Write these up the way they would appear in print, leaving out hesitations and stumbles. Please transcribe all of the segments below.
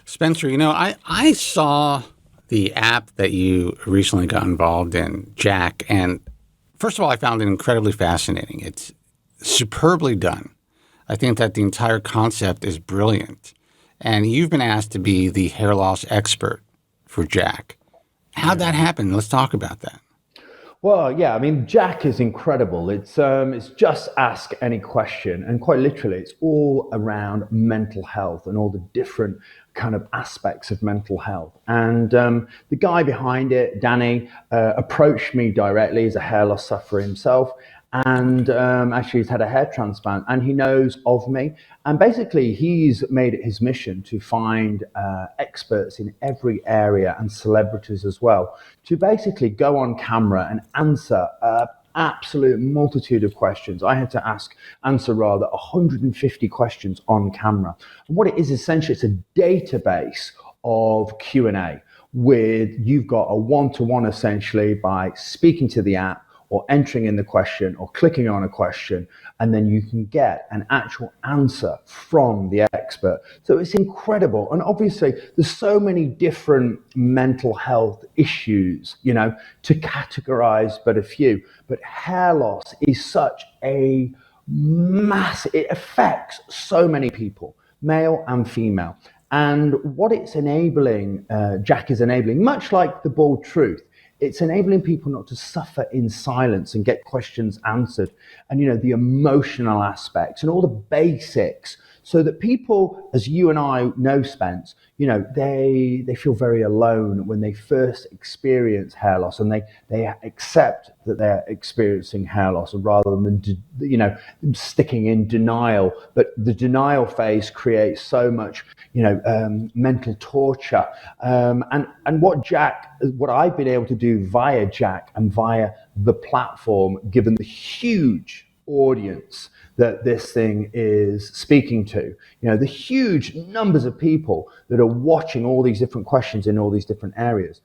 Spencer, I saw the app that you recently got involved in, JAAQ, and first of all, I found it incredibly fascinating. It's superbly done. I think that the entire concept is brilliant. And you've been asked to be the hair loss expert for JAAQ. How'd that happen? Let's talk about that. Well, yeah, I mean, JAAQ is incredible. It's just ask any question, and quite literally, it's all around mental health and all the different kind of aspects of mental health. And the guy behind it, Danny, approached me directly. He's a hair loss sufferer himself, and actually, he's had a hair transplant, and he knows of me. And basically, he's made it his mission to find experts in every area and celebrities as well to basically go on camera and answer absolute multitude of questions. I had to answer 150 questions on camera. And what it is essentially, it's a database of Q&A with you've got a one-to-one essentially by speaking to the app or entering in the question or clicking on a question, and then you can get an actual answer from the expert. So it's incredible. And obviously there's so many different mental health issues, to categorize but a few. But hair loss is such a it affects so many people, male and female. And what it's enabling, JAAQ is enabling, much like the Bald Truth, it's enabling people not to suffer in silence and get questions answered, and the emotional aspects and all the basics, so that people, as you and I know, Spence, they feel very alone when they first experience hair loss, and they accept that they're experiencing hair loss, rather than sticking in denial. But the denial phase creates so much mental torture. And what I've been able to do via JAAQ and via the platform, given the huge audience that this thing is speaking to, the huge numbers of people that are watching all these different questions in all these different areas.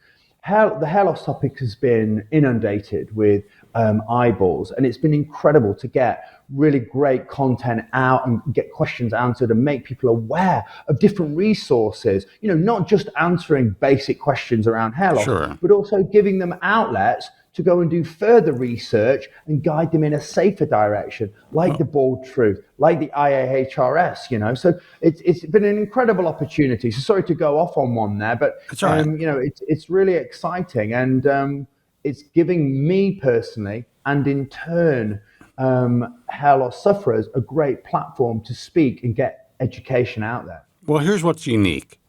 The hair loss topic has been inundated with eyeballs, and it's been incredible to get really great content out and get questions answered and make people aware of different resources, not just answering basic questions around hair loss, Sure. but also giving them outlets to go and do further research and guide them in a safer direction, like the Bald Truth, like the IAHRS, So it's been an incredible opportunity. So sorry to go off on one there, but That's all right. it's really exciting, and it's giving me personally, and in turn, hair loss sufferers, a great platform to speak and get education out there. Well, here's what's unique.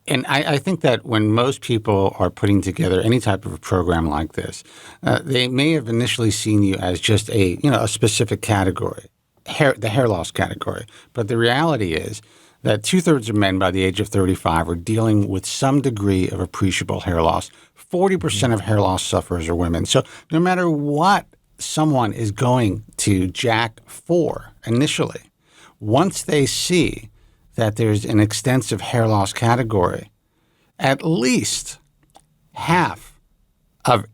And I think that when most people are putting together any type of a program like this, they may have initially seen you as just a specific category, the hair loss category. But the reality is that 2/3 of men by the age of 35 are dealing with some degree of appreciable hair loss. 40% of hair loss sufferers are women. So no matter what someone is going to JAAQ for initially, once they see that there's an extensive hair loss category, at least half of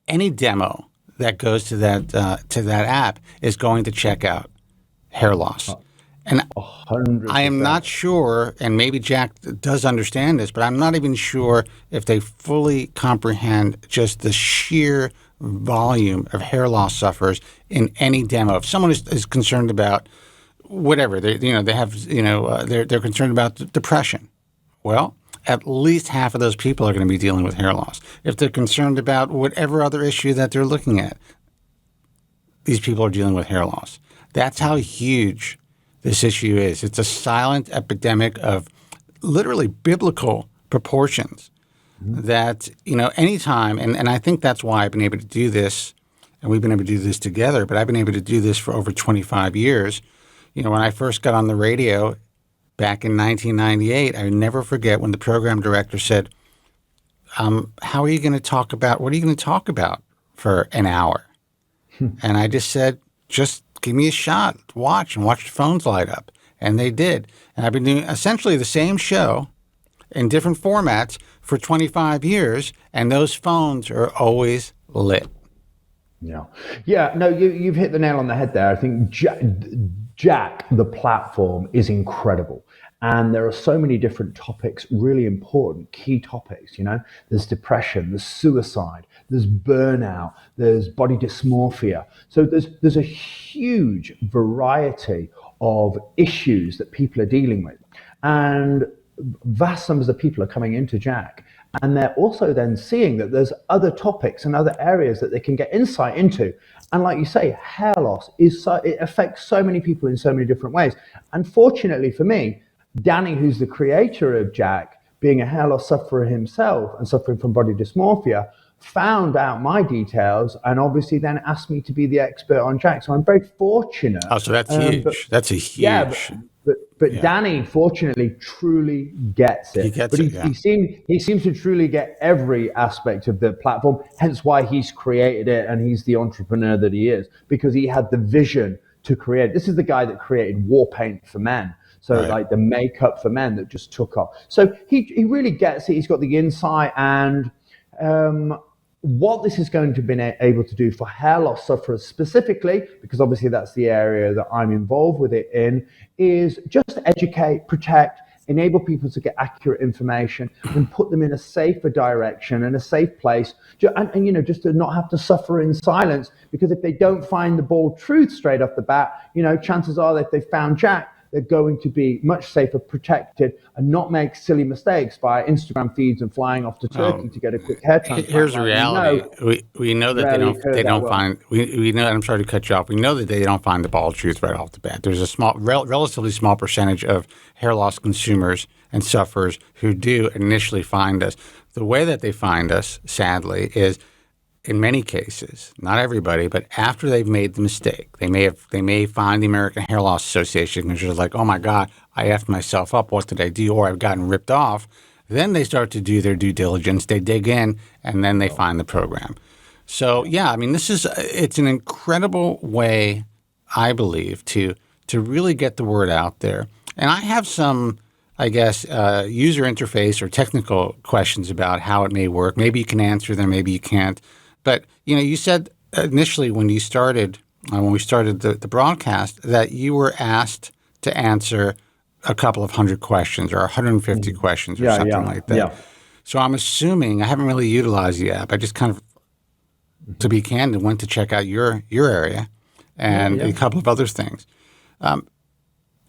any demo that goes to that app is going to check out hair loss. And 100%. I am not sure, and maybe JAAQ does understand this, but I'm not even sure if they fully comprehend just the sheer volume of hair loss sufferers in any demo. If someone is concerned about whatever they're concerned about depression, well, at least half of those people are going to be dealing with hair loss. If they're concerned about whatever other issue that they're looking at, these people are dealing with hair loss. That's how huge this issue is. It's a silent epidemic of literally biblical proportions that, anytime, and I think that's why I've been able to do this, and we've been able to do this together, but I've been able to do this for over 25 years. When I first got on the radio back in 1998, I never forget when the program director said, what are you going to talk about for an hour? And I just said, just give me a shot, watch the phones light up. And they did. And I've been doing essentially the same show in different formats for 25 years, and those phones are always lit. Yeah, no, you've hit the nail on the head there. I think JAAQ, the platform, is incredible. And there are so many different topics, really important key topics. There's depression, there's suicide, there's burnout, there's body dysmorphia. So there's a huge variety of issues that people are dealing with, and vast numbers of people are coming into JAAQ, and they're also then seeing that there's other topics and other areas that they can get insight into. And like you say, hair loss it affects so many people in so many different ways. Unfortunately for me, Danny, who's the creator of JAAQ, being a hair loss sufferer himself and suffering from body dysmorphia, found out my details and obviously then asked me to be the expert on JAAQ. So I'm very fortunate. Oh, so that's huge. That's a Yeah, huge. but Yeah. Danny, fortunately, truly gets it. He gets but it, yeah. he seems to truly get every aspect of the platform. Hence why he's created it, and he's the entrepreneur that he is, because he had the vision to create. This is the guy that created war paint for men. So Right. like the makeup for men that just took off. So he really gets it. He's got the insight, and what this is going to be able to do for hair loss sufferers specifically, because obviously that's the area that I'm involved with it in, is just educate, protect, enable people to get accurate information and put them in a safer direction and a safe place, and just to not have to suffer in silence. Because if they don't find the bold truth straight off the bat, chances are that if they found JAAQ, they're going to be much safer, protected, and not make silly mistakes via Instagram feeds and flying off to Turkey to get a quick hair transplant. Here's the reality. We know that rarely occurs they that don't well. find we know. I'm sorry to cut you off. We know that they don't find the bald truth right off the bat. There's a relatively small percentage of hair loss consumers and sufferers who do initially find us. The way that they find us, sadly, is in many cases, not everybody, but after they've made the mistake. They may find the American Hair Loss Association and just like, oh my God, I effed myself up. What did I do? Or I've gotten ripped off. Then they start to do their due diligence. They dig in, and then they find the program. So yeah, I mean, it's an incredible way, I believe, to really get the word out there. And I have some, I guess, user interface or technical questions about how it may work. Maybe you can answer them, maybe you can't. But you said initially when we started the broadcast that you were asked to answer a couple of hundred questions or 150 questions or something like that. Yeah. So I'm assuming I haven't really utilized the app. I just kind of, to be candid, went to check out your area and a couple of other things.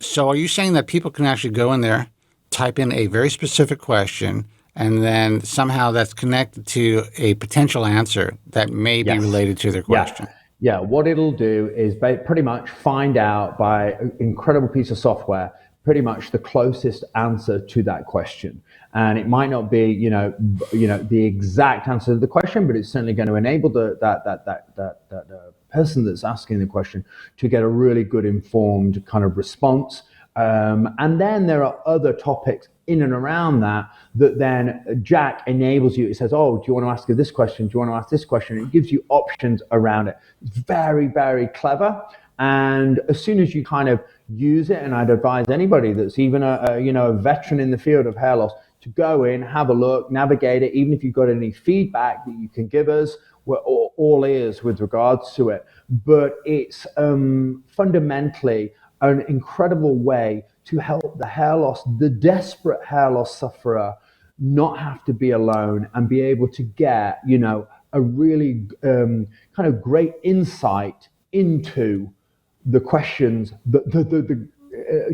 So are you saying that people can actually go in there, type in a very specific question, and then somehow that's connected to a potential answer that may be related to their question? Yeah, what it'll do is pretty much find out by an incredible piece of software pretty much the closest answer to that question. And it might not be, the exact answer to the question, but it's certainly going to enable that person that's asking the question to get a really good informed kind of response. And then there are other topics in and around that then JAAQ enables you. It says, oh, do you want to ask this question? Do you want to ask this question? It gives you options around it. It's very, very clever. And as soon as you kind of use it, and I'd advise anybody that's even a veteran in the field of hair loss to go in, have a look, navigate it. Even if you've got any feedback that you can give us, we're all ears with regards to it. But it's fundamentally an incredible way to help the desperate hair loss sufferer not have to be alone and be able to get, a really kind of great insight into the questions, the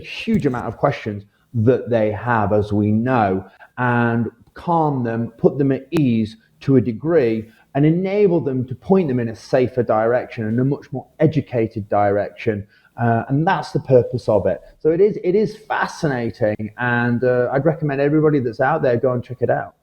huge amount of questions that they have, as we know, and calm them, put them at ease to a degree, and enable them to point them in a safer direction and a much more educated direction. And that's the purpose of it. So it is fascinating, and I'd recommend everybody that's out there go and check it out.